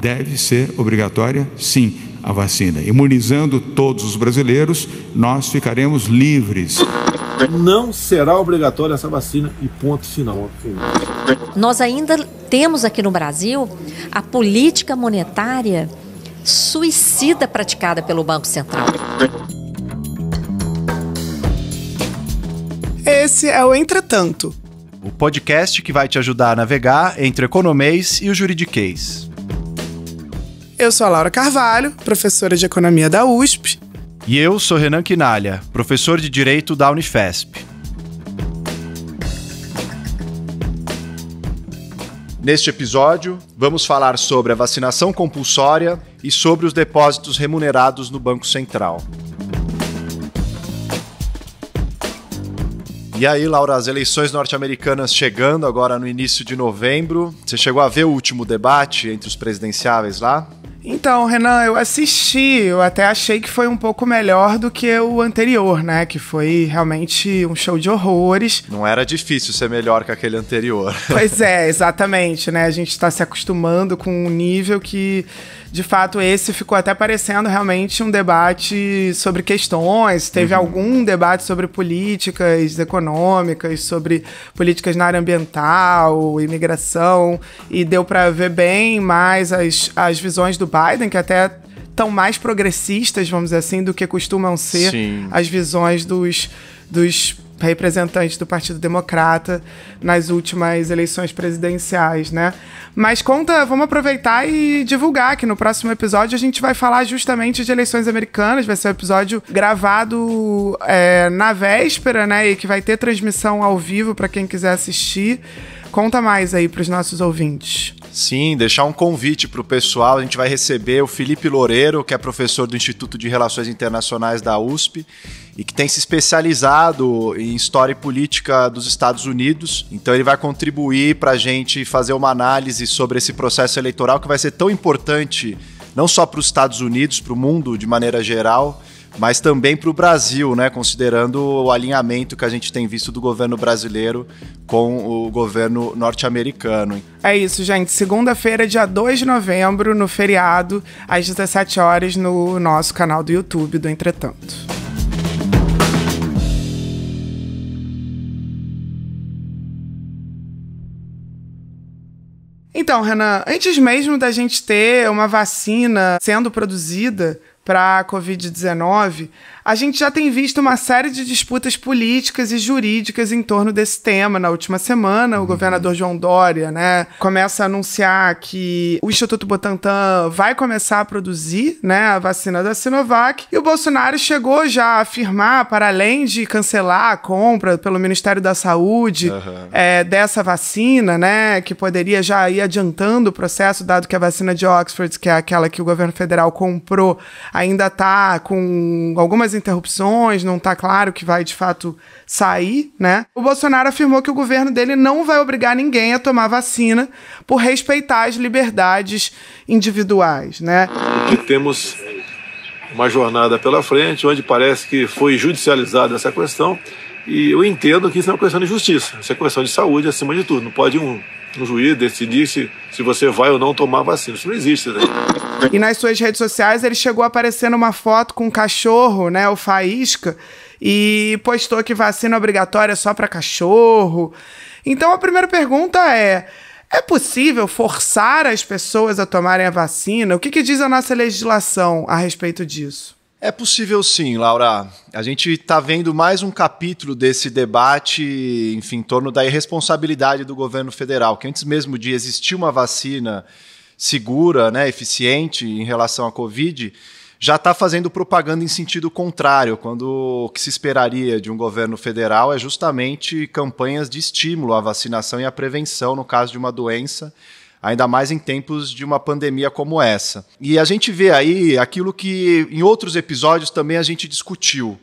deve ser obrigatória, sim, a vacina. Imunizando todos os brasileiros, nós ficaremos livres. Não será obrigatória essa vacina e ponto final. Nós ainda temos aqui no Brasil a política monetária suicida praticada pelo Banco Central. Esse é o Entretanto, o podcast que vai te ajudar a navegar entre o economês e o juridiquês. Eu sou a Laura Carvalho, professora de Economia da USP. E eu sou Renan Quinalha, professor de Direito da Unifesp. Neste episódio, vamos falar sobre a vacinação compulsória e sobre os depósitos remunerados no Banco Central. E aí, Laura, as eleições norte-americanas chegando agora no início de novembro. Você chegou a ver o último debate entre os presidenciáveis lá? Então, Renan, eu assisti, eu até achei que foi um pouco melhor do que o anterior, né? Que foi realmente um show de horrores. Não era difícil ser melhor que aquele anterior. Pois é, exatamente, né? A gente está se acostumando com um nível que, de fato, esse ficou até parecendo realmente um debate sobre questões. Teve algum debate sobre políticas econômicas, sobre políticas na área ambiental, imigração, e deu para ver bem mais as visões do Biden, que até estão mais progressistas, vamos dizer assim, do que costumam ser as visões dos representantes do Partido Democrata nas últimas eleições presidenciais, né? Mas vamos aproveitar e divulgar que no próximo episódio a gente vai falar justamente de eleições americanas. Vai ser um episódio gravado na véspera, né? E que vai ter transmissão ao vivo para quem quiser assistir. Conta mais aí para os nossos ouvintes. Sim, deixar um convite para o pessoal. A gente vai receber o Felipe Loureiro, que é professor do Instituto de Relações Internacionais da USP e que tem se especializado em história e política dos Estados Unidos. Então ele vai contribuir para a gente fazer uma análise sobre esse processo eleitoral que vai ser tão importante não só para os Estados Unidos, para o mundo de maneira geral, mas também para o Brasil, né? Considerando o alinhamento que a gente tem visto do governo brasileiro com o governo norte-americano. É isso, gente. Segunda-feira, dia 2 de novembro, no feriado, às 17 horas, no nosso canal do YouTube do Entretanto. Então, Renan, antes mesmo da gente ter uma vacina sendo produzida para a Covid-19, a gente já tem visto uma série de disputas políticas e jurídicas em torno desse tema. Na última semana, o governador João Dória, né, começa a anunciar que o Instituto Butantan vai começar a produzir, né, a vacina da Sinovac, e o Bolsonaro chegou já a afirmar, para além de cancelar a compra pelo Ministério da Saúde dessa vacina, né, que poderia já ir adiantando o processo, dado que a vacina de Oxford, que é aquela que o governo federal comprou, ainda está com algumas interrupções, não está claro que vai de fato sair, né? O Bolsonaro afirmou que o governo dele não vai obrigar ninguém a tomar vacina por respeitar as liberdades individuais, né? Porque temos uma jornada pela frente, onde parece que foi judicializada essa questão, e eu entendo que isso é uma questão de justiça, isso é questão de saúde acima de tudo. Não pode um juiz decidir se você vai ou não tomar vacina. Isso não existe, né? E nas suas redes sociais ele chegou a aparecer numa foto com um cachorro, né, o Faísca, e postou que vacina obrigatória é só para cachorro. Então a primeira pergunta é possível forçar as pessoas a tomarem a vacina? O que diz a nossa legislação a respeito disso? É possível sim, Laura. A gente está vendo mais um capítulo desse debate, enfim, em torno da irresponsabilidade do governo federal, que antes mesmo de existir uma vacina segura, né, eficiente em relação à Covid, já está fazendo propaganda em sentido contrário, quando o que se esperaria de um governo federal é justamente campanhas de estímulo à vacinação e à prevenção no caso de uma doença, ainda mais em tempos de uma pandemia como essa. E a gente vê aí aquilo que em outros episódios também a gente discutiu,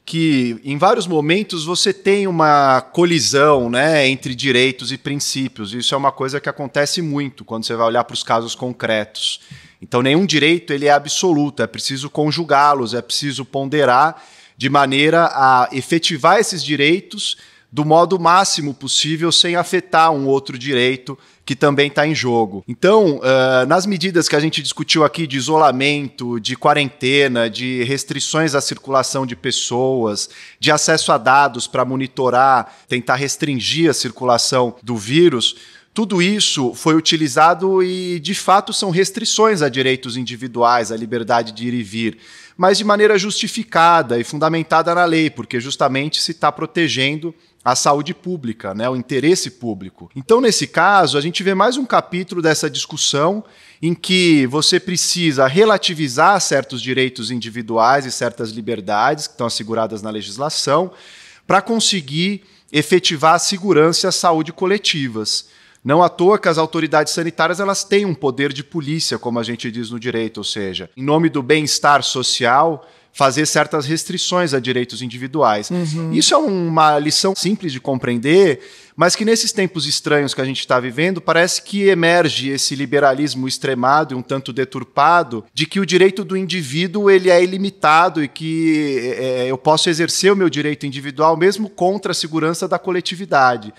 que em vários momentos você tem uma colisão, né, entre direitos e princípios. Isso é uma coisa que acontece muito quando você vai olhar para os casos concretos. Então nenhum direito ele é absoluto, é preciso conjugá-los, é preciso ponderar de maneira a efetivar esses direitos, do modo máximo possível, sem afetar um outro direito que também está em jogo. Então, nas medidas que a gente discutiu aqui de isolamento, de quarentena, de restrições à circulação de pessoas, de acesso a dados para monitorar, tentar restringir a circulação do vírus, tudo isso foi utilizado e, de fato, são restrições a direitos individuais, à liberdade de ir e vir, mas de maneira justificada e fundamentada na lei, porque justamente se está protegendo a saúde pública, né, o interesse público. Então, nesse caso, a gente vê mais um capítulo dessa discussão em que você precisa relativizar certos direitos individuais e certas liberdades que estão asseguradas na legislação para conseguir efetivar a segurança e a saúde coletivas. Não à toa que as autoridades sanitárias elas têm um poder de polícia, como a gente diz no direito, ou seja, em nome do bem-estar social, fazer certas restrições a direitos individuais. Isso é uma lição simples de compreender, mas que nesses tempos estranhos que a gente está vivendo, parece que emerge esse liberalismo extremado e um tanto deturpado de que o direito do indivíduo ele é ilimitado e que eu posso exercer o meu direito individual mesmo contra a segurança da coletividade.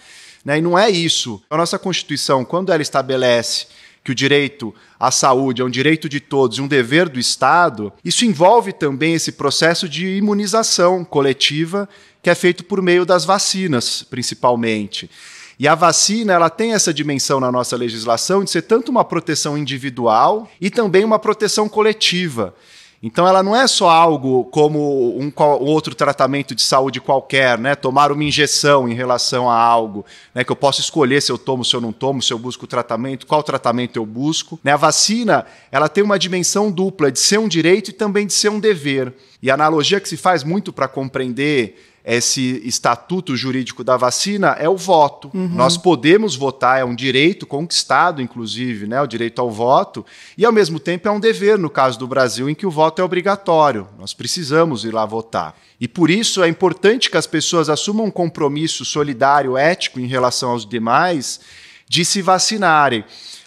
E não é isso. A nossa Constituição, quando ela estabelece que o direito à saúde é um direito de todos e um dever do Estado, isso envolve também esse processo de imunização coletiva que é feito por meio das vacinas, principalmente. E a vacina ela tem essa dimensão na nossa legislação de ser tanto uma proteção individual e também uma proteção coletiva. Então ela não é só algo como um outro tratamento de saúde qualquer, né? Tomar uma injeção em relação a algo, né? Que eu posso escolher se eu tomo, se eu não tomo, se eu busco o tratamento, qual tratamento eu busco. Né? A vacina ela tem uma dimensão dupla de ser um direito e também de ser um dever. E a analogia que se faz muito para compreender esse estatuto jurídico da vacina é o voto. Nós podemos votar, é um direito conquistado, inclusive, né, o direito ao voto, e ao mesmo tempo é um dever, no caso do Brasil, em que o voto é obrigatório. Nós precisamos ir lá votar. E por isso é importante que as pessoas assumam um compromisso solidário, ético, em relação aos demais, de se vacinarem.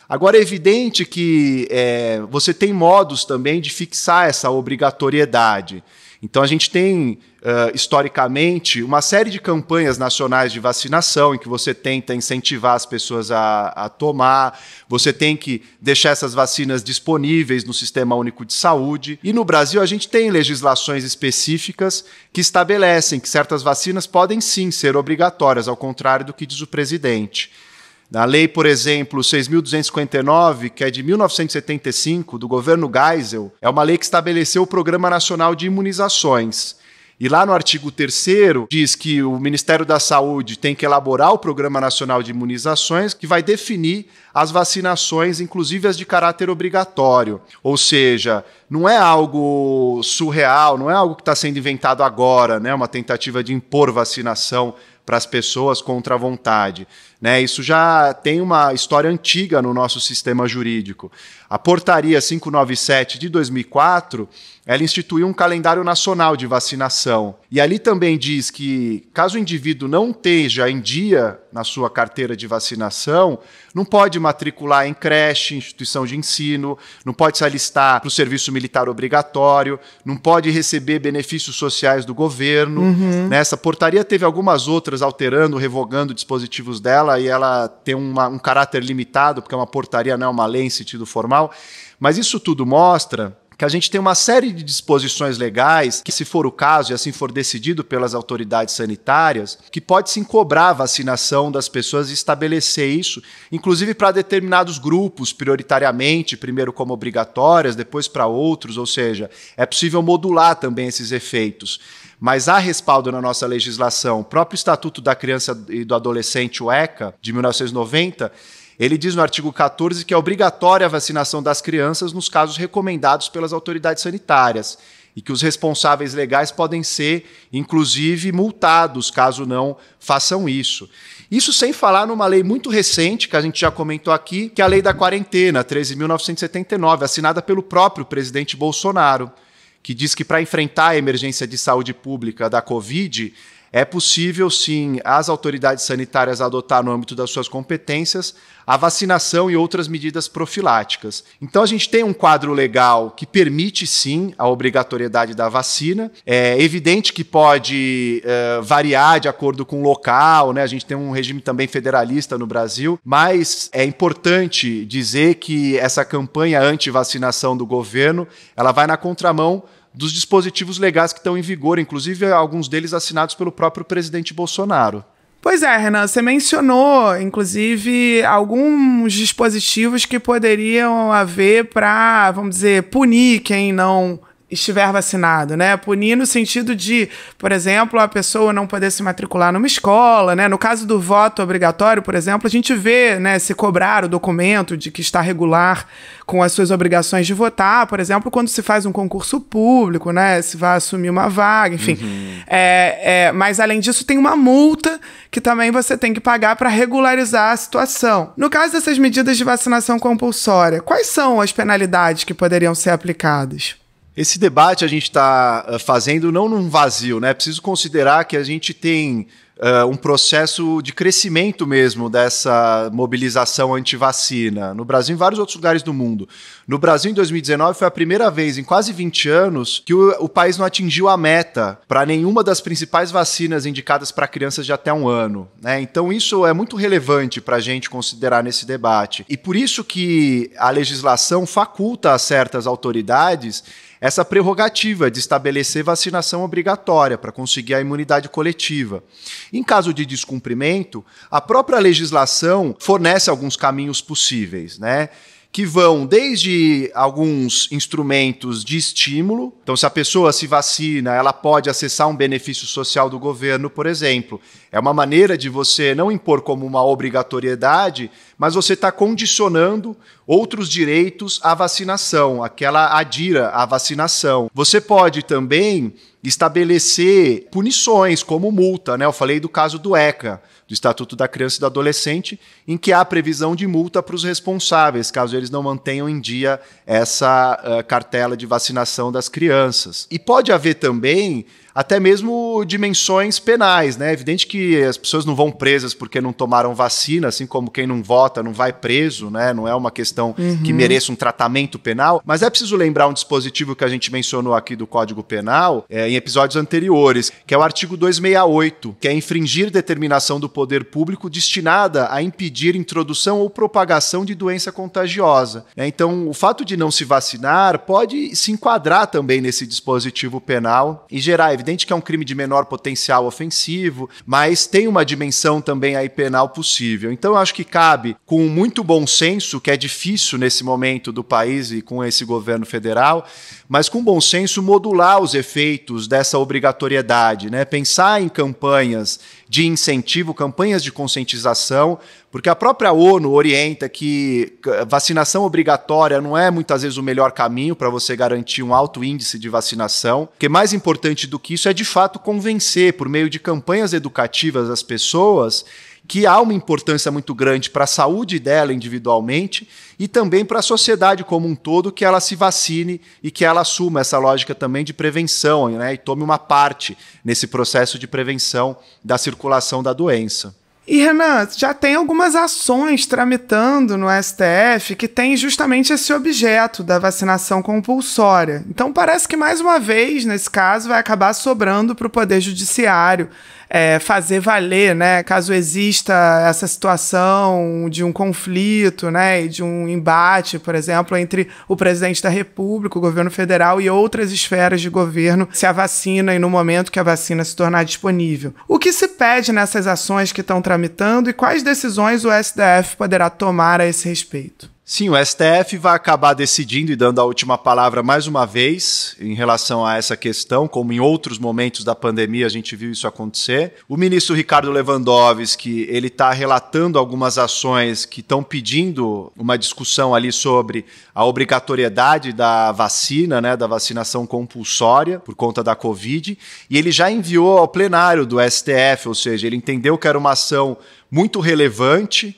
Agora, é evidente que você tem modos também de fixar essa obrigatoriedade. Então, a gente tem, historicamente, uma série de campanhas nacionais de vacinação em que você tenta incentivar as pessoas a tomar, você tem que deixar essas vacinas disponíveis no Sistema Único de Saúde. E no Brasil, a gente tem legislações específicas que estabelecem que certas vacinas podem, sim, ser obrigatórias, ao contrário do que diz o presidente. Na lei, por exemplo, 6.259, que é de 1975, do governo Geisel, é uma lei que estabeleceu o Programa Nacional de Imunizações. E lá no artigo 3º diz que o Ministério da Saúde tem que elaborar o Programa Nacional de Imunizações, que vai definir as vacinações, inclusive as de caráter obrigatório. Ou seja, não é algo surreal, não é algo que está sendo inventado agora, né? Uma tentativa de impor vacinação para as pessoas contra a vontade. Né? Isso já tem uma história antiga no nosso sistema jurídico. A Portaria 597 de 2004, ela instituiu um calendário nacional de vacinação. E ali também diz que, caso o indivíduo não esteja em dia na sua carteira de vacinação, não pode matricular em creche, instituição de ensino, não pode se alistar para o serviço militar obrigatório, não pode receber benefícios sociais do governo. Essa portaria teve algumas outras alterando, revogando dispositivos dela, e ela tem um caráter limitado, porque é uma portaria, não é uma lei em sentido formal. Mas isso tudo mostra que a gente tem uma série de disposições legais que, se for o caso, e assim for decidido pelas autoridades sanitárias, que pode sim cobrar a vacinação das pessoas e estabelecer isso, inclusive para determinados grupos, prioritariamente, primeiro como obrigatórias, depois para outros, ou seja, é possível modular também esses efeitos. Mas há respaldo na nossa legislação. O próprio Estatuto da Criança e do Adolescente, o ECA, de 1990, ele diz no artigo 14 que é obrigatória a vacinação das crianças nos casos recomendados pelas autoridades sanitárias e que os responsáveis legais podem ser, inclusive, multados caso não façam isso. Isso sem falar numa lei muito recente, que a gente já comentou aqui, que é a Lei da Quarentena, 13.979, assinada pelo próprio presidente Bolsonaro, que diz que para enfrentar a emergência de saúde pública da Covid, é possível, sim, as autoridades sanitárias adotar no âmbito das suas competências a vacinação e outras medidas profiláticas. Então, a gente tem um quadro legal que permite, sim, a obrigatoriedade da vacina. É evidente que pode variar de acordo com o local, né? A gente tem um regime também federalista no Brasil, mas é importante dizer que essa campanha anti-vacinação do governo, ela vai na contramão dos dispositivos legais que estão em vigor, inclusive alguns deles assinados pelo próprio presidente Bolsonaro. Pois é, Renan, você mencionou, inclusive, alguns dispositivos que poderiam haver para, vamos dizer, punir quem não estiver vacinado, né? Punir no sentido de, por exemplo, a pessoa não poder se matricular numa escola, né? No caso do voto obrigatório, por exemplo, a gente vê, né, se cobrar o documento de que está regular com as suas obrigações de votar, por exemplo, quando se faz um concurso público, né? Se vai assumir uma vaga, enfim. Mas, além disso, tem uma multa que também você tem que pagar para regularizar a situação. No caso dessas medidas de vacinação compulsória, quais são as penalidades que poderiam ser aplicadas? Esse debate a gente está fazendo não num vazio, né? Preciso considerar que a gente tem um processo de crescimento mesmo dessa mobilização anti-vacina no Brasil e em vários outros lugares do mundo. No Brasil, em 2019, foi a primeira vez em quase 20 anos que o país não atingiu a meta para nenhuma das principais vacinas indicadas para crianças de até 1 ano, né? Então isso é muito relevante para a gente considerar nesse debate. E por isso que a legislação faculta a certas autoridades essa prerrogativa de estabelecer vacinação obrigatória para conseguir a imunidade coletiva. Em caso de descumprimento, a própria legislação fornece alguns caminhos possíveis, né? Que vão desde alguns instrumentos de estímulo. Então, se a pessoa se vacina, ela pode acessar um benefício social do governo, por exemplo. É uma maneira de você não impor como uma obrigatoriedade, mas você está condicionando outros direitos à vacinação, a que ela adira à vacinação. Você pode também estabelecer punições, como multa, né? Eu falei do caso do ECA, do Estatuto da Criança e do Adolescente, em que há previsão de multa para os responsáveis, caso eles não mantenham em dia essa cartela de vacinação das crianças. E pode haver também até mesmo dimensões penais, né? É evidente que as pessoas não vão presas porque não tomaram vacina, assim como quem não vota não vai preso, né? Não é uma questão que mereça um tratamento penal, mas é preciso lembrar um dispositivo que a gente mencionou aqui do Código Penal em episódios anteriores, que é o artigo 268, que é infringir determinação do poder público destinada a impedir introdução ou propagação de doença contagiosa. Então, o fato de não se vacinar pode se enquadrar também nesse dispositivo penal e gerar, evidente que é um crime de menor potencial ofensivo, mas tem uma dimensão também aí penal possível. Então, eu acho que cabe, com muito bom senso, que é difícil nesse momento do país e com esse governo federal, mas com bom senso modular os efeitos dessa obrigatoriedade, né? Pensar em campanhas de incentivo, campanhas de conscientização, porque a própria ONU orienta que vacinação obrigatória não é muitas vezes o melhor caminho para você garantir um alto índice de vacinação, porque mais importante do que isso é de fato convencer, por meio de campanhas educativas, as pessoas que há uma importância muito grande para a saúde dela individualmente e também para a sociedade como um todo, que ela se vacine e que ela assuma essa lógica também de prevenção, né, e tome uma parte nesse processo de prevenção da circulação da doença. E, Renan, já tem algumas ações tramitando no STF que tem justamente esse objeto da vacinação compulsória. Então, parece que, mais uma vez, nesse caso, vai acabar sobrando para o Poder Judiciário fazer valer, né, caso exista essa situação de um conflito, né, e de um embate, por exemplo, entre o presidente da República, o governo federal e outras esferas de governo, se a vacina e no momento que a vacina se tornar disponível. O que se pede nessas ações que estão tramitando e quais decisões o STF poderá tomar a esse respeito? Sim, o STF vai acabar decidindo e dando a última palavra mais uma vez em relação a essa questão, como em outros momentos da pandemia a gente viu isso acontecer. O ministro Ricardo Lewandowski, ele está relatando algumas ações que estão pedindo uma discussão ali sobre a obrigatoriedade da vacina, né, da vacinação compulsória por conta da Covid, e ele já enviou ao plenário do STF, ou seja, ele entendeu que era uma ação muito relevante,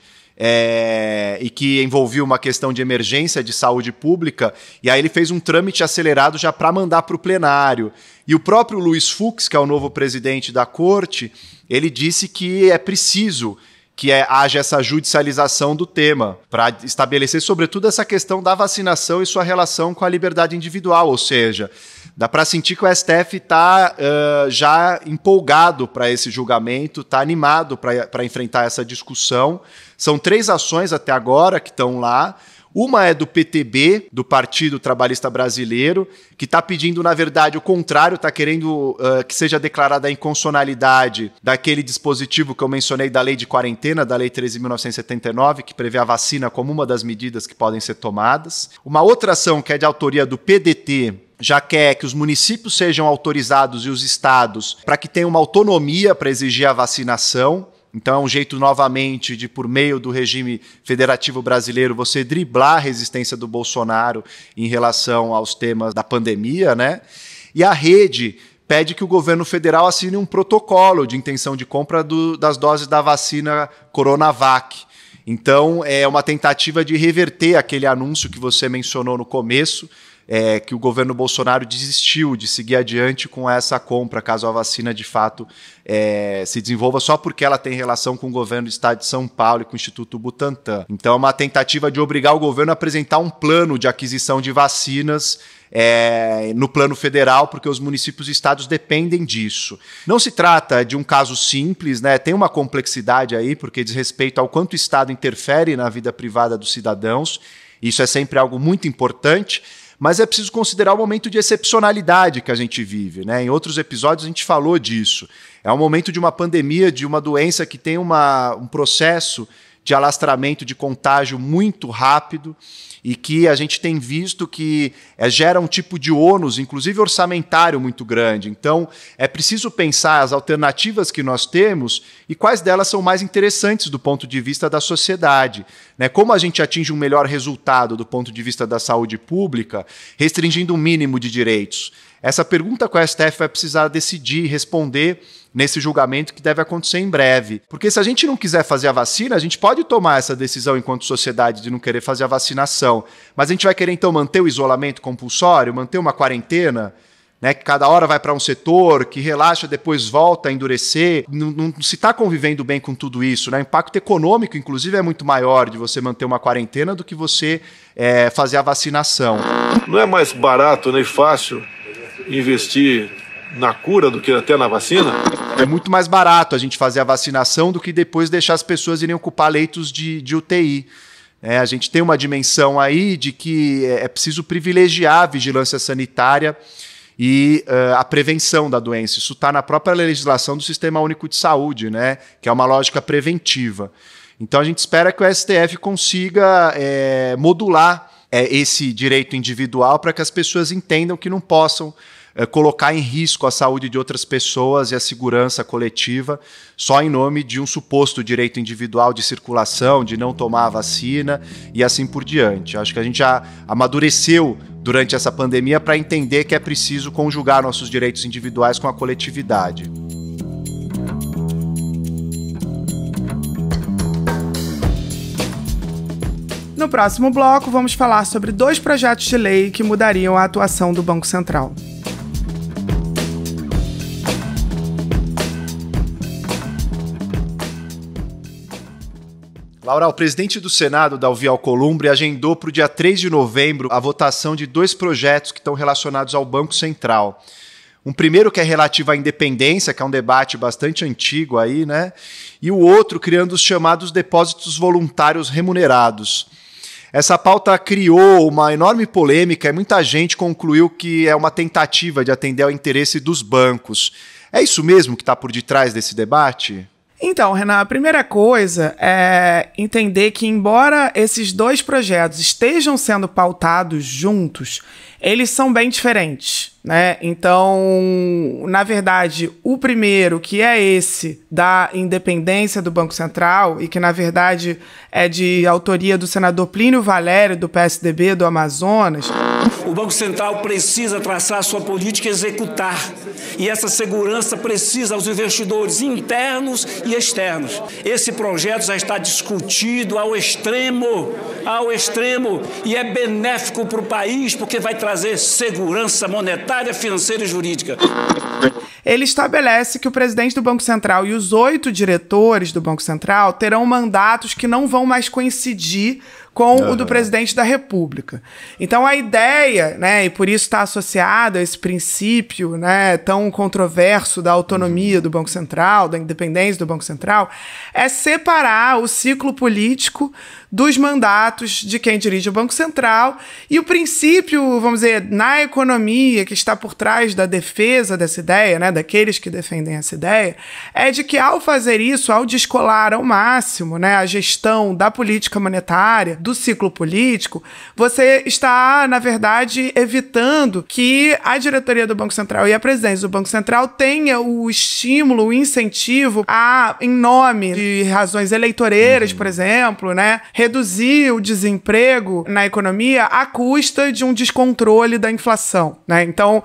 e que envolvia uma questão de emergência de saúde pública, e aí ele fez um trâmite acelerado já para mandar para o plenário. E o próprio Luiz Fux, que é o novo presidente da Corte, ele disse que é preciso que haja essa judicialização do tema, para estabelecer, sobretudo, essa questão da vacinação e sua relação com a liberdade individual, ou seja, dá para sentir que o STF está já empolgado para esse julgamento, está animado para enfrentar essa discussão. São 3 ações até agora que estão lá. Uma é do PTB, do Partido Trabalhista Brasileiro, que está pedindo, na verdade, o contrário, está querendo que seja declarada a inconstitucionalidade daquele dispositivo que eu mencionei da lei de quarentena, da Lei 13.979, que prevê a vacina como uma das medidas que podem ser tomadas. Uma outra ação, que é de autoria do PDT, já quer que os municípios sejam autorizados e os estados para que tenham uma autonomia para exigir a vacinação. Então é um jeito, novamente, de, por meio do regime federativo brasileiro, você driblar a resistência do Bolsonaro em relação aos temas da pandemia, né? E a Rede pede que o governo federal assine um protocolo de intenção de compra das doses da vacina Coronavac. Então é uma tentativa de reverter aquele anúncio que você mencionou no começo, que o governo Bolsonaro desistiu de seguir adiante com essa compra, caso a vacina de fato se desenvolva, só porque ela tem relação com o governo do estado de São Paulo e com o Instituto Butantan. Então é uma tentativa de obrigar o governo a apresentar um plano de aquisição de vacinas no plano federal, porque os municípios e estados dependem disso. Não se trata de um caso simples, né? Tem uma complexidade aí, porque diz respeito ao quanto o Estado interfere na vida privada dos cidadãos. Isso é sempre algo muito importante, mas é preciso considerar o momento de excepcionalidade que a gente vive, né? Em outros episódios a gente falou disso. É um momento de uma pandemia, de uma doença que tem um processo de alastramento, de contágio muito rápido, e que a gente tem visto que gera um tipo de ônus, inclusive orçamentário, muito grande. Então, é preciso pensar as alternativas que nós temos e quais delas são mais interessantes do ponto de vista da sociedade, né? Como a gente atinge um melhor resultado do ponto de vista da saúde pública, restringindo um mínimo de direitos. Essa pergunta que o STF vai precisar decidir e responder nesse julgamento que deve acontecer em breve. Porque se a gente não quiser fazer a vacina, a gente pode tomar essa decisão enquanto sociedade de não querer fazer a vacinação. Mas a gente vai querer, então, manter o isolamento compulsório, manter uma quarentena, né, que cada hora vai para um setor, que relaxa, depois volta a endurecer. Não se está convivendo bem com tudo isso, né? O impacto econômico, inclusive, é muito maior de você manter uma quarentena do que você fazer a vacinação. Não é mais barato nem fácil investir na cura do que até na vacina? É muito mais barato a gente fazer a vacinação do que depois deixar as pessoas irem ocupar leitos de UTI. A gente tem uma dimensão aí de que é preciso privilegiar a vigilância sanitária e a prevenção da doença. Isso está na própria legislação do Sistema Único de Saúde, né, que é uma lógica preventiva. Então a gente espera que o STF consiga modular esse direito individual para que as pessoas entendam que não possam colocar em risco a saúde de outras pessoas e a segurança coletiva só em nome de um suposto direito individual de circulação, de não tomar a vacina e assim por diante. Acho que a gente já amadureceu durante essa pandemia para entender que é preciso conjugar nossos direitos individuais com a coletividade. No próximo bloco, vamos falar sobre 2 projetos de lei que mudariam a atuação do Banco Central. Laura, o presidente do Senado, Davi Alcolumbre, agendou para o dia 3 de novembro a votação de 2 projetos que estão relacionados ao Banco Central. Um primeiro que é relativo à independência, que é um debate bastante antigo aí, né? E o outro criando os chamados depósitos voluntários remunerados. Essa pauta criou uma enorme polêmica e muita gente concluiu que é uma tentativa de atender ao interesse dos bancos. É isso mesmo que está por detrás desse debate? Então, Renan, a primeira coisa é entender que, embora esses 2 projetos estejam sendo pautados juntos, eles são bem diferentes, né? Então, na verdade, o primeiro, que é esse da independência do Banco Central, e que, na verdade, é de autoria do senador Plínio Valério, do PSDB do Amazonas. O Banco Central precisa traçar sua política e executar. E essa segurança precisa aos investidores internos e externos. Esse projeto já está discutido ao extremo, e é benéfico para o país porque vai trazer segurança monetária, financeira e jurídica. Ele estabelece que o presidente do Banco Central e os 8 diretores do Banco Central terão mandatos que não vão mais coincidir com o do presidente da República. Então a ideia, né, e por isso está associado a esse princípio, né, tão controverso da autonomia do Banco Central, da independência do Banco Central, é separar o ciclo político dos mandatos de quem dirige o Banco Central. E o princípio, vamos dizer, na economia que está por trás da defesa dessa ideia, né, daqueles que defendem essa ideia, é de que ao fazer isso, ao descolar ao máximo, né, a gestão da política monetária do ciclo político, você está, na verdade, evitando que a diretoria do Banco Central e a presidência do Banco Central tenha o estímulo, o incentivo a, em nome de razões eleitoreiras, por exemplo, né, reduzir o desemprego na economia à custa de um descontrole da inflação, né? Então,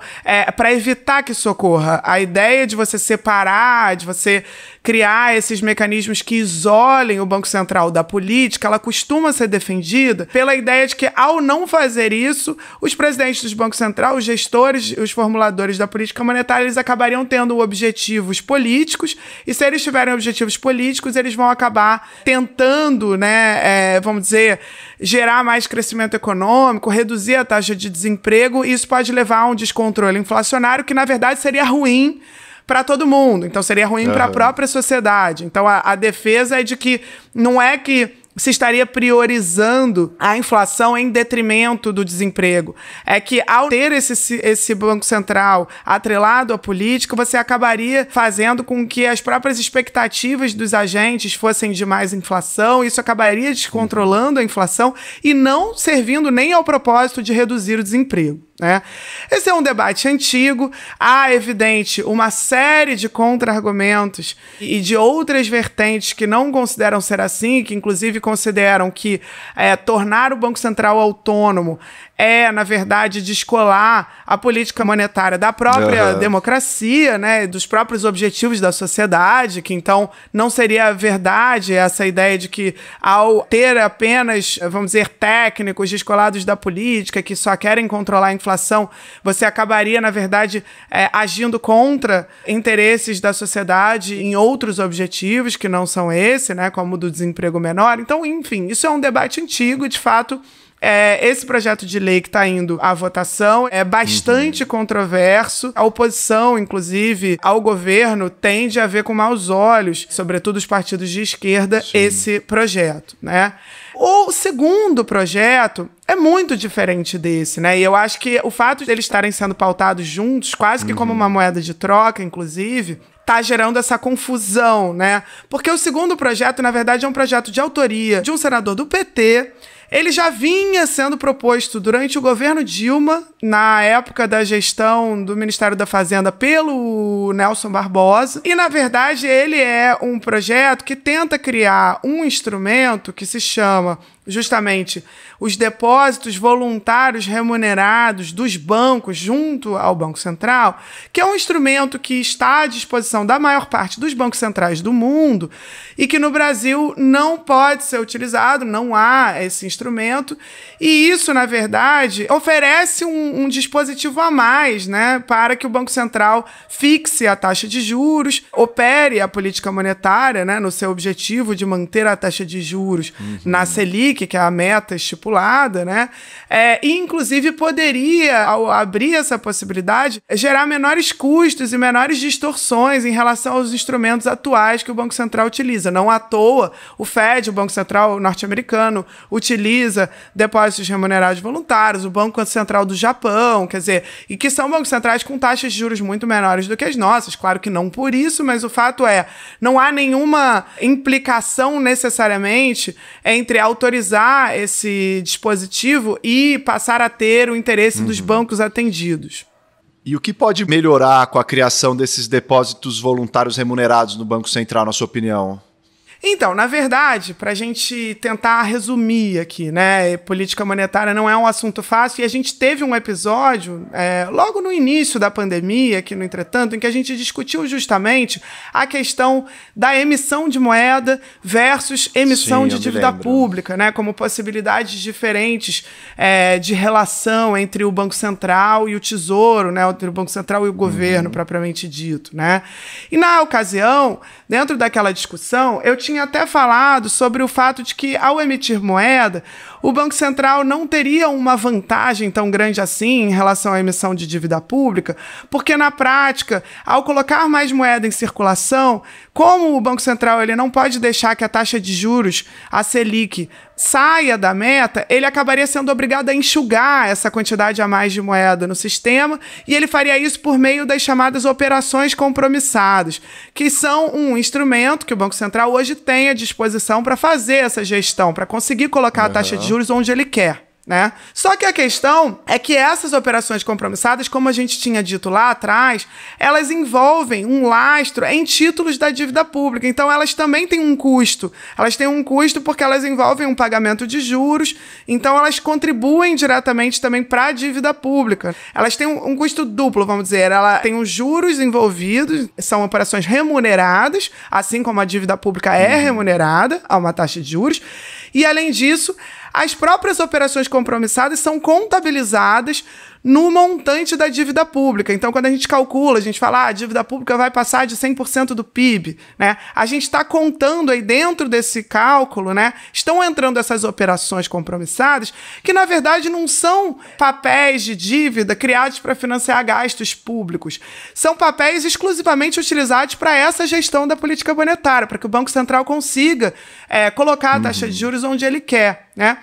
para evitar que isso ocorra, a ideia de você separar, de você criar esses mecanismos que isolem o Banco Central da política, ela costuma ser defendida pela ideia de que, ao não fazer isso, os presidentes dos bancos centrais, os gestores, os formuladores da política monetária, eles acabariam tendo objetivos políticos, e se eles tiverem objetivos políticos, eles vão acabar tentando, né, vamos dizer, gerar mais crescimento econômico, reduzir a taxa de desemprego, e isso pode levar a um descontrole inflacionário que, na verdade, seria ruim para todo mundo. Então, seria ruim para a própria sociedade. Então, a defesa é de que não é que se estaria priorizando a inflação em detrimento do desemprego. É que, ao ter esse Banco Central atrelado à política, você acabaria fazendo com que as próprias expectativas dos agentes fossem de mais inflação, isso acabaria descontrolando a inflação e não servindo nem ao propósito de reduzir o desemprego, né? Esse é um debate antigo, há, evidente, uma série de contra-argumentos e de outras vertentes que não consideram ser assim, que inclusive consideram que tornar o Banco Central autônomo na verdade, descolar a política monetária da própria democracia, né, dos próprios objetivos da sociedade, que então não seria verdade essa ideia de que, ao ter apenas, vamos dizer, técnicos descolados da política, que só querem controlar a inflação, você acabaria, na verdade, agindo contra interesses da sociedade em outros objetivos que não são esse, né, como o do desemprego menor. Então, enfim, isso é um debate antigo, de fato. Esse projeto de lei que está indo à votação é bastante controverso. A oposição, inclusive, ao governo tende a ver com maus olhos, sobretudo os partidos de esquerda, esse projeto, né? O segundo projeto é muito diferente desse, né? E eu acho que o fato de eles estarem sendo pautados juntos, quase que como uma moeda de troca, inclusive, está gerando essa confusão, né? Porque o segundo projeto, na verdade, é um projeto de autoria de um senador do PT. Ele já vinha sendo proposto durante o governo Dilma, na época da gestão do Ministério da Fazenda pelo Nelson Barbosa. E, na verdade, ele é um projeto que tenta criar um instrumento que se chama justamente os depósitos voluntários remunerados dos bancos junto ao Banco Central, que é um instrumento que está à disposição da maior parte dos bancos centrais do mundo e que no Brasil não pode ser utilizado, não há esse instrumento, e isso, na verdade, oferece um dispositivo a mais, né, para que o Banco Central fixe a taxa de juros, opere a política monetária, né, no seu objetivo de manter a taxa de juros na Selic, que é a meta estipulada, né? E, inclusive, poderia, ao abrir essa possibilidade, gerar menores custos e menores distorções em relação aos instrumentos atuais que o Banco Central utiliza. Não à toa, o Fed, o Banco Central norte-americano, utiliza depósitos remunerados voluntários, o Banco Central do Japão, quer dizer, e que são bancos centrais com taxas de juros muito menores do que as nossas. Claro que não por isso, mas o fato é, não há nenhuma implicação necessariamente entre autorizar esse dispositivo e passar a ter o interesse dos bancos atendidos. E o que pode melhorar com a criação desses depósitos voluntários remunerados no Banco Central, na sua opinião? Então, na verdade, para a gente tentar resumir aqui, né, política monetária não é um assunto fácil, e a gente teve um episódio logo no início da pandemia, aqui no Entretanto, em que a gente discutiu justamente a questão da emissão de moeda versus emissão de dívida pública, né, como possibilidades diferentes de relação entre o Banco Central e o Tesouro, né, entre o Banco Central e o governo, propriamente dito, né. E na ocasião, dentro daquela discussão, eu tinha até falado sobre o fato de que, ao emitir moeda, o Banco Central não teria uma vantagem tão grande assim em relação à emissão de dívida pública, porque, na prática, ao colocar mais moeda em circulação, como o Banco Central ele não pode deixar que a taxa de juros, a Selic, saia da meta, ele acabaria sendo obrigado a enxugar essa quantidade a mais de moeda no sistema, e ele faria isso por meio das chamadas operações compromissadas, que são um instrumento que o Banco Central hoje tem à disposição para fazer essa gestão, para conseguir colocar a taxa de juros onde ele quer, né? Só que a questão é que essas operações compromissadas, como a gente tinha dito lá atrás, elas envolvem um lastro em títulos da dívida pública. Então, elas também têm um custo. Elas têm um custo porque elas envolvem um pagamento de juros. Então, elas contribuem diretamente também para a dívida pública. Elas têm um custo duplo, vamos dizer. Ela tem os juros envolvidos, são operações remuneradas, assim como a dívida pública é remunerada a uma taxa de juros. E, além disso, as próprias operações compromissadas são contabilizadas no montante da dívida pública. Então, quando a gente calcula, a gente fala, a dívida pública vai passar de 100% do PIB, né? A gente está contando aí dentro desse cálculo, né? Estão entrando essas operações compromissadas que, na verdade, não são papéis de dívida criados para financiar gastos públicos. São papéis exclusivamente utilizados para essa gestão da política monetária, para que o Banco Central consiga colocar a taxa de juros onde ele quer, né?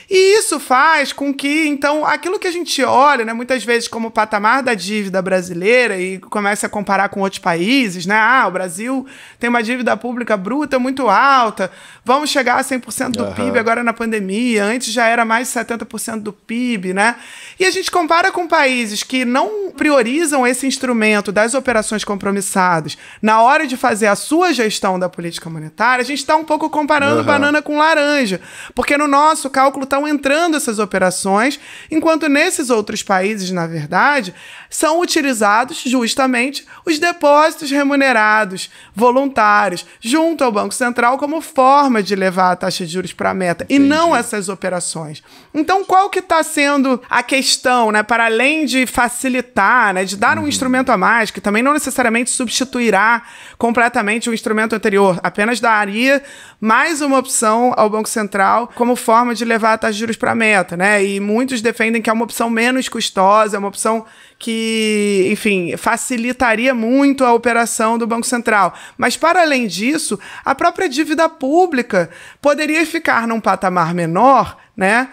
E isso faz com que, então, aquilo que a gente olha, né, muitas vezes como o patamar da dívida brasileira e começa a comparar com outros países, né? O Brasil tem uma dívida pública bruta muito alta, vamos chegar a 100% do PIB agora na pandemia, antes já era mais de 70% do PIB, né? E a gente compara com países que não priorizam esse instrumento das operações compromissadas na hora de fazer a sua gestão da política monetária, a gente está um pouco comparando banana com laranja, porque no nosso cálculo estão entrando essas operações, enquanto nesses outros países, na verdade, são utilizados justamente os depósitos remunerados, voluntários, junto ao Banco Central como forma de levar a taxa de juros para a meta, e não essas operações. Então, qual que está sendo a questão, né, para além de facilitar, né, de dar um instrumento a mais, que também não necessariamente substituirá completamente o instrumento anterior, apenas daria mais uma opção ao Banco Central como forma de levar a taxa de juros para a meta, né? E muitos defendem que é uma opção menos custosa, é uma opção que, enfim, facilitaria muito a operação do Banco Central. Mas, para além disso, a própria dívida pública poderia ficar num patamar menor, né,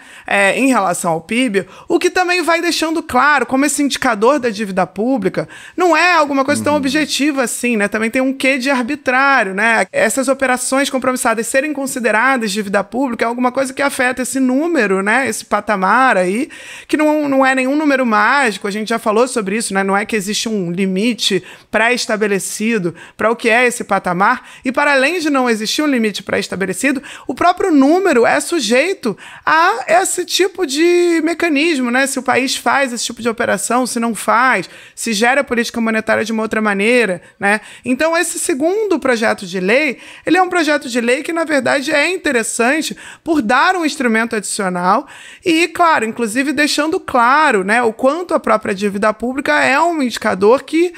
em relação ao PIB, o que também vai deixando claro como esse indicador da dívida pública não é alguma coisa tão objetiva assim, né? Também tem um quê de arbitrário, né? Essas operações compromissadas serem consideradas dívida pública é alguma coisa que afeta esse número, né? Esse patamar aí, que não é nenhum número mágico, a gente já falou sobre isso, né? Não é que existe um limite pré-estabelecido para o que é esse patamar, e para além de não existir um limite pré-estabelecido, o próprio número é sujeito a esse tipo de mecanismo, né? Se o país faz esse tipo de operação, se não faz, se gera a política monetária de uma outra maneira, né? Então, esse segundo projeto de lei, ele é um projeto de lei que, na verdade, é interessante por dar um instrumento adicional e, claro, inclusive deixando claro, né, o quanto a própria dívida pública é um indicador que,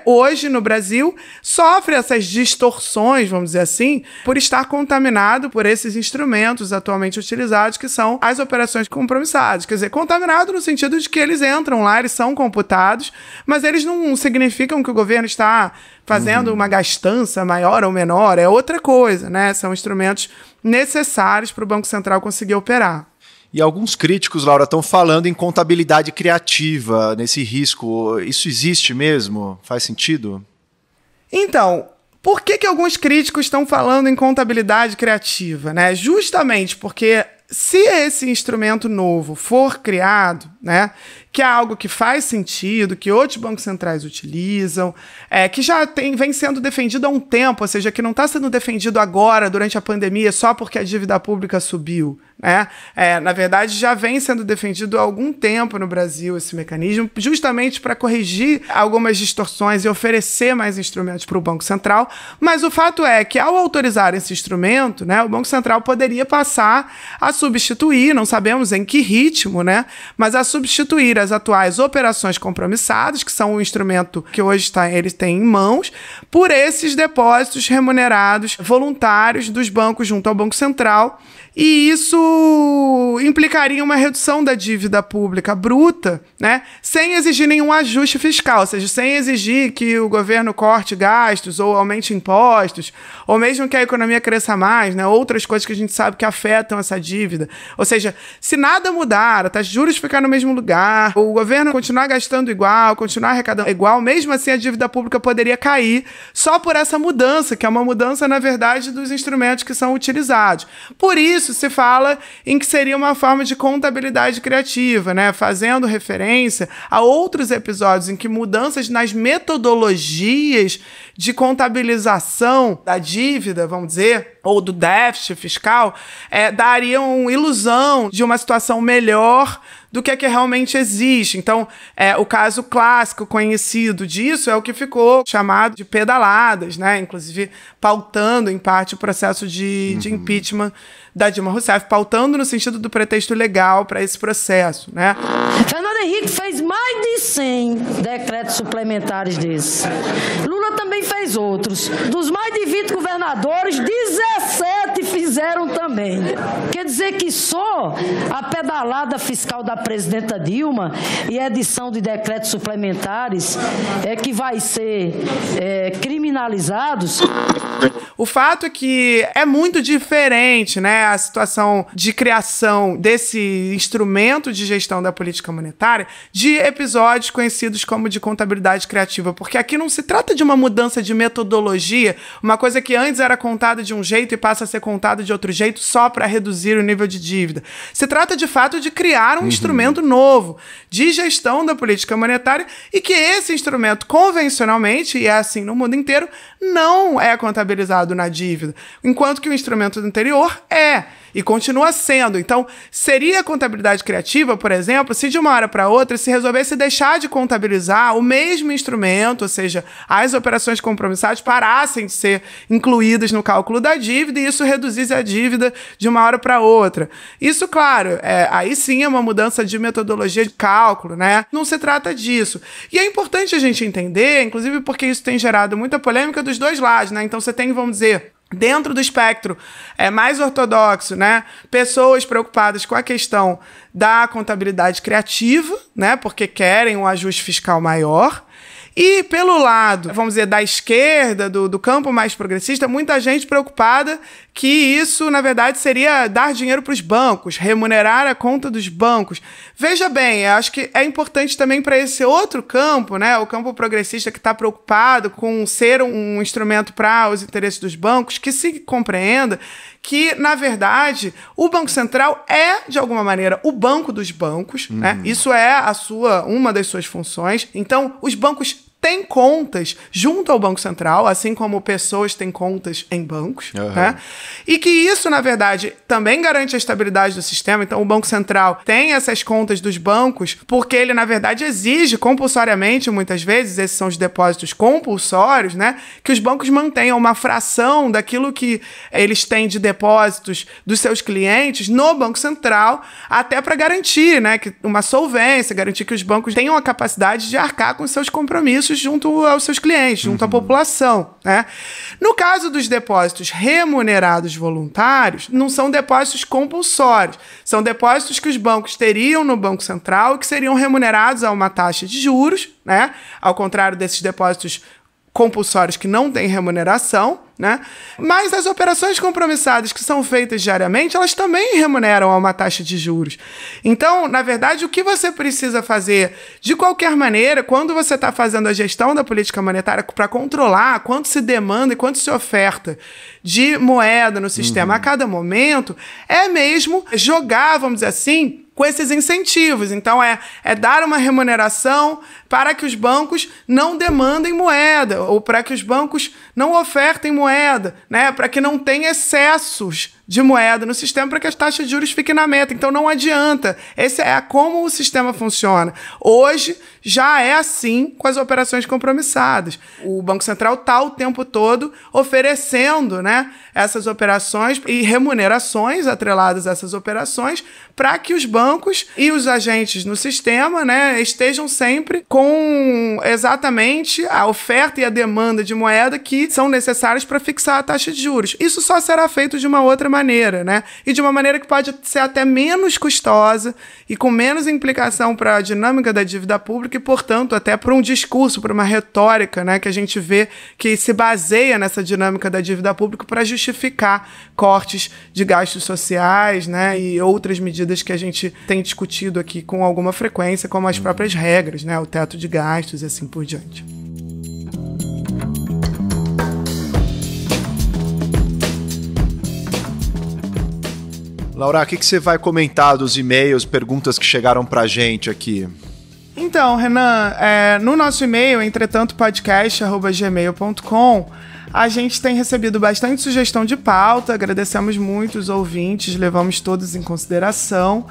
hoje, no Brasil, sofre essas distorções, vamos dizer assim, por estar contaminado por esses instrumentos atualmente utilizados, que são as operações compromissadas. Quer dizer, contaminado no sentido de que eles entram lá, eles são computados, mas eles não significam que o governo está fazendo uma gastança maior ou menor, é outra coisa, né? São instrumentos necessários para o Banco Central conseguir operar. E alguns críticos, Laura, estão falando em contabilidade criativa nesse risco. Isso existe mesmo? Faz sentido? Então, por que alguns críticos estão falando em contabilidade criativa, né? Justamente porque se esse instrumento novo for criado, né, que é algo que faz sentido, que outros bancos centrais utilizam, que já vem sendo defendido há um tempo, ou seja, que não está sendo defendido agora, durante a pandemia, só porque a dívida pública subiu, né? Na verdade, já vem sendo defendido há algum tempo no Brasil esse mecanismo, justamente para corrigir algumas distorções e oferecer mais instrumentos para o Banco Central, mas o fato é que, ao autorizar esse instrumento, né, o Banco Central poderia passar a substituir, não sabemos em que ritmo, né, mas a substituir as atuais operações compromissadas, que são o instrumento que hoje eles têm em mãos, por esses depósitos remunerados voluntários dos bancos junto ao Banco Central. E isso implicaria uma redução da dívida pública bruta, né, sem exigir nenhum ajuste fiscal, ou seja, sem exigir que o governo corte gastos ou aumente impostos, ou mesmo que a economia cresça mais, né, outras coisas que a gente sabe que afetam essa dívida. Ou seja, se nada mudar, a taxa de juros ficar no mesmo lugar, o governo continuar gastando igual, continuar arrecadando igual, mesmo assim a dívida pública poderia cair só por essa mudança, que é uma mudança, na verdade, dos instrumentos que são utilizados. Por isso, se fala em que seria uma forma de contabilidade criativa, né? Fazendo referência a outros episódios em que mudanças nas metodologias de contabilização da dívida, vamos dizer, ou do déficit fiscal, dariam ilusão de uma situação melhor do que realmente existe. Então, o caso clássico conhecido disso é o que ficou chamado de pedaladas, né? Inclusive pautando, em parte, o processo de impeachment da Dilma Rousseff, pautando no sentido do pretexto legal para esse processo, né? Fernando Henrique fez mais de 100 decretos suplementares desses. Lula também fez outros. Dos mais de 20 governadores, 17 fizeram também. Quer dizer que só a pedalada fiscal da presidenta Dilma e a edição de decretos suplementares que vai ser criminalizados. O fato é que é muito diferente, né, a situação de criação desse instrumento de gestão da política monetária de episódios conhecidos como de contabilidade criativa, porque aqui não se trata de uma mudança de metodologia, uma coisa que antes era contada de um jeito e passa a ser contada de outro jeito só para reduzir o nível de dívida. Se trata, de fato, de criar um instrumento novo de gestão da política monetária e que esse instrumento, convencionalmente, e é assim no mundo inteiro, não é contabilizado na dívida, enquanto que o instrumento anterior e continua sendo. Então, seria contabilidade criativa, por exemplo, se de uma hora para outra se resolvesse deixar de contabilizar o mesmo instrumento, ou seja, as operações compromissadas parassem de ser incluídas no cálculo da dívida e isso reduzisse a dívida de uma hora para outra. Isso, claro, aí sim é uma mudança de metodologia de cálculo, né? Não se trata disso. E é importante a gente entender, inclusive porque isso tem gerado muita polêmica dos dois lados, né? Então você tem, vamos dizer, dentro do espectro mais ortodoxo, né, pessoas preocupadas com a questão da contabilidade criativa, né, porque querem um ajuste fiscal maior. E pelo lado, vamos dizer, da esquerda, do campo mais progressista, muita gente preocupada que isso, na verdade, seria dar dinheiro para os bancos, remunerar a conta dos bancos. Veja bem, eu acho que é importante também para esse outro campo, né, o campo progressista que está preocupado com ser um instrumento para os interesses dos bancos, que se compreenda que, na verdade, o Banco Central é, de alguma maneira, o banco dos bancos, né? Isso é uma das suas funções. Então, os bancos têm contas junto ao Banco Central, assim como pessoas têm contas em bancos, né? E que isso, na verdade, também garante a estabilidade do sistema. Então, o Banco Central tem essas contas dos bancos porque ele, na verdade, exige compulsoriamente, muitas vezes, esses são os depósitos compulsórios, né? Que os bancos mantenham uma fração daquilo que eles têm de depósitos dos seus clientes no Banco Central, até para garantir, né, que uma solvência, garantir que os bancos tenham a capacidade de arcar com seus compromissos junto aos seus clientes, junto à população, né? No caso dos depósitos remunerados voluntários, não são depósitos compulsórios, são depósitos que os bancos teriam no Banco Central e que seriam remunerados a uma taxa de juros, né? Ao contrário desses depósitos compulsórios que não têm remuneração, né? Mas as operações compromissadas que são feitas diariamente, elas também remuneram a uma taxa de juros. Então, na verdade, o que você precisa fazer, de qualquer maneira, quando você está fazendo a gestão da política monetária para controlar quanto se demanda e quanto se oferta de moeda no sistema a cada momento, é mesmo jogar, vamos dizer assim, com esses incentivos. Então, é dar uma remuneração para que os bancos não demandem moeda, ou para que os bancos não ofertem moeda, né? Para que não tenha excessos de moeda no sistema, para que as taxas de juros fiquem na meta. Então não adianta. Esse é como o sistema funciona. Hoje já é assim com as operações compromissadas. O Banco Central está o tempo todo oferecendo, né, essas operações e remunerações atreladas a essas operações para que os bancos e os agentes no sistema, né, estejam sempre com exatamente a oferta e a demanda de moeda que são necessárias para fixar a taxa de juros. Isso só será feito de uma outra maneira, né? E de uma maneira que pode ser até menos custosa e com menos implicação para a dinâmica da dívida pública e, portanto, até para um discurso, para uma retórica, né, que a gente vê que se baseia nessa dinâmica da dívida pública para justificar cortes de gastos sociais, né, e outras medidas que a gente tem discutido aqui com alguma frequência, como as próprias regras, né, o teto de gastos e assim por diante. Laura, o que você vai comentar dos e-mails, perguntas que chegaram pra gente aqui? Então, Renan, no nosso e-mail, entretantopodcast@gmail.com, a gente tem recebido bastante sugestão de pauta, agradecemos muito os ouvintes, levamos todos em consideração.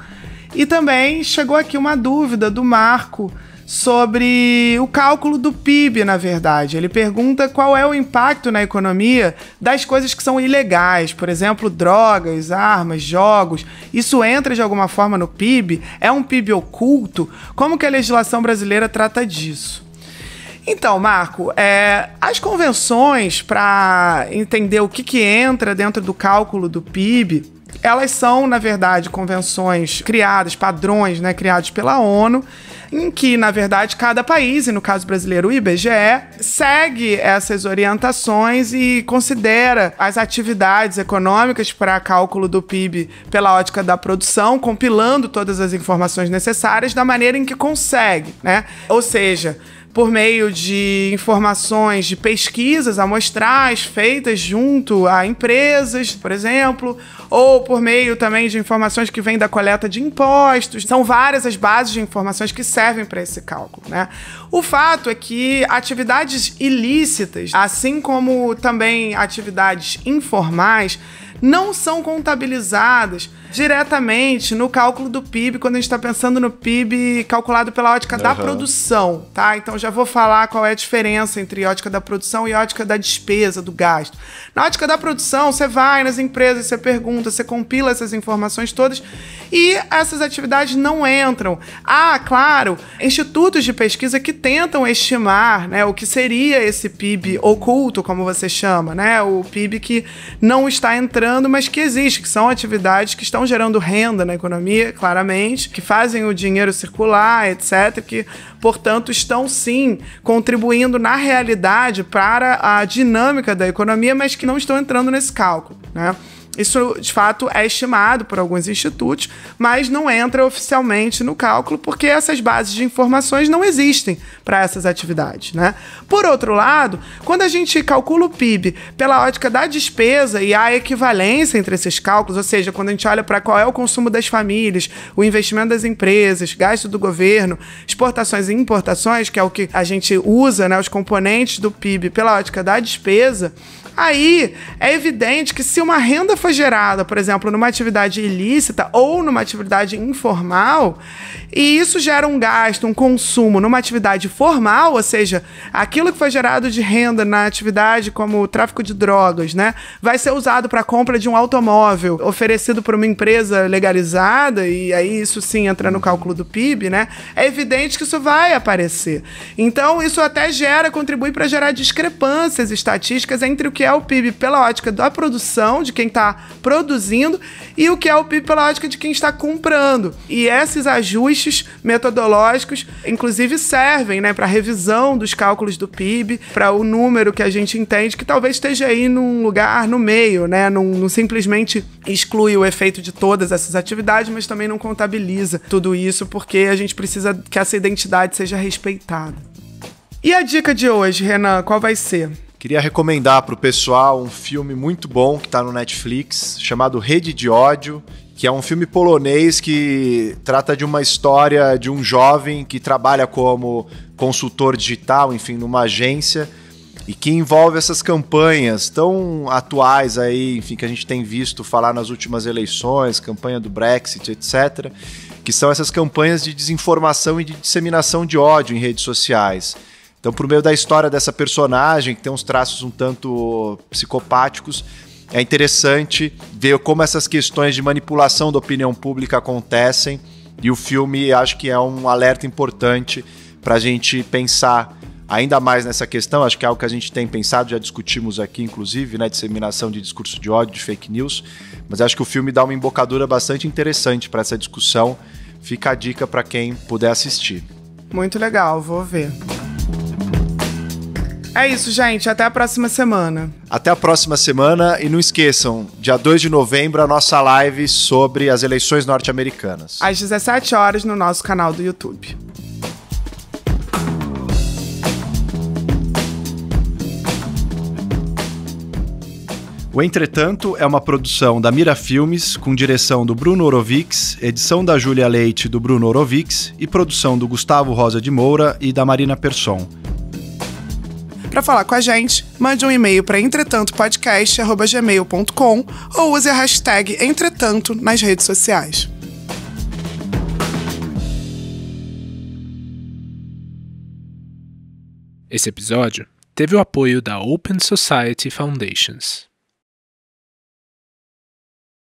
E também chegou aqui uma dúvida do Marco sobre o cálculo do PIB, na verdade. Ele pergunta qual é o impacto na economia das coisas que são ilegais, por exemplo, drogas, armas, jogos. Isso entra de alguma forma no PIB? É um PIB oculto? Como que a legislação brasileira trata disso? Então, Marco, as convenções para entender o que entra dentro do cálculo do PIB, elas são, na verdade, convenções criadas, padrões, né, criados pela ONU, em que, na verdade, cada país, e no caso brasileiro o IBGE, segue essas orientações e considera as atividades econômicas para cálculo do PIB pela ótica da produção, compilando todas as informações necessárias da maneira em que consegue, né? Ou seja, por meio de informações de pesquisas amostrais feitas junto a empresas, por exemplo, ou por meio também de informações que vêm da coleta de impostos. São várias as bases de informações que servem para esse cálculo, né? O fato é que atividades ilícitas, assim como também atividades informais, não são contabilizadas diretamente no cálculo do PIB, quando a gente está pensando no PIB calculado pela ótica da produção, tá? Então já vou falar qual é a diferença entre ótica da produção e ótica da despesa, do gasto. Na ótica da produção, você vai nas empresas, você pergunta, você compila essas informações todas e essas atividades não entram. Há, claro, institutos de pesquisa que tentam estimar, né, o que seria esse PIB oculto, como você chama, né? O PIB que não está entrando, mas que existe, que são atividades que estão gerando renda na economia, claramente, que fazem o dinheiro circular, etc., que, portanto, estão, sim, contribuindo na realidade para a dinâmica da economia, mas que não estão entrando nesse cálculo, né? Isso, de fato, é estimado por alguns institutos, mas não entra oficialmente no cálculo porque essas bases de informações não existem para essas atividades, né? Por outro lado, quando a gente calcula o PIB pela ótica da despesa e a equivalência entre esses cálculos, ou seja, quando a gente olha para qual é o consumo das famílias, o investimento das empresas, gasto do governo, exportações e importações, que é o que a gente usa, né, os componentes do PIB pela ótica da despesa, aí é evidente que se uma renda foi gerada, por exemplo, numa atividade ilícita ou numa atividade informal, e isso gera um gasto, um consumo numa atividade formal, ou seja, aquilo que foi gerado de renda na atividade como o tráfico de drogas, né, vai ser usado para a compra de um automóvel oferecido por uma empresa legalizada, e aí isso sim entra no cálculo do PIB, né, é evidente que isso vai aparecer. Então, isso até contribui para gerar discrepâncias estatísticas entre o que é o PIB pela ótica da produção, de quem está produzindo, e o que é o PIB pela ótica de quem está comprando. E esses ajustes metodológicos, inclusive, servem, né, para a revisão dos cálculos do PIB, para o número que a gente entende que talvez esteja aí num lugar no meio, né, não simplesmente exclui o efeito de todas essas atividades, mas também não contabiliza tudo isso, porque a gente precisa que essa identidade seja respeitada. E a dica de hoje, Renan, qual vai ser? Queria recomendar para o pessoal um filme muito bom que está no Netflix, chamado Rede de Ódio, que é um filme polonês que trata de uma história de um jovem que trabalha como consultor digital, enfim, numa agência, e que envolve essas campanhas tão atuais aí, enfim, que a gente tem visto falar nas últimas eleições, campanha do Brexit, etc., que são essas campanhas de desinformação e de disseminação de ódio em redes sociais. Então, por meio da história dessa personagem, que tem uns traços um tanto psicopáticos, é interessante ver como essas questões de manipulação da opinião pública acontecem, e o filme acho que é um alerta importante para a gente pensar ainda mais nessa questão. Acho que é algo que a gente tem pensado, já discutimos aqui inclusive, né, disseminação de discurso de ódio, de fake news, mas acho que o filme dá uma embocadura bastante interessante para essa discussão. Fica a dica para quem puder assistir. Muito legal, vou ver. É isso, gente. Até a próxima semana. Até a próxima semana. E não esqueçam, dia 2 de novembro, a nossa live sobre as eleições norte-americanas. Às 17 horas no nosso canal do YouTube. O Entretanto é uma produção da Mira Filmes, com direção do Bruno Orovics, edição da Júlia Leite e do Bruno Orovics e produção do Gustavo Rosa de Moura e da Marina Persson. Para falar com a gente, mande um e-mail para entretantopodcast@gmail.com ou use a hashtag Entretanto nas redes sociais. Esse episódio teve o apoio da Open Society Foundations.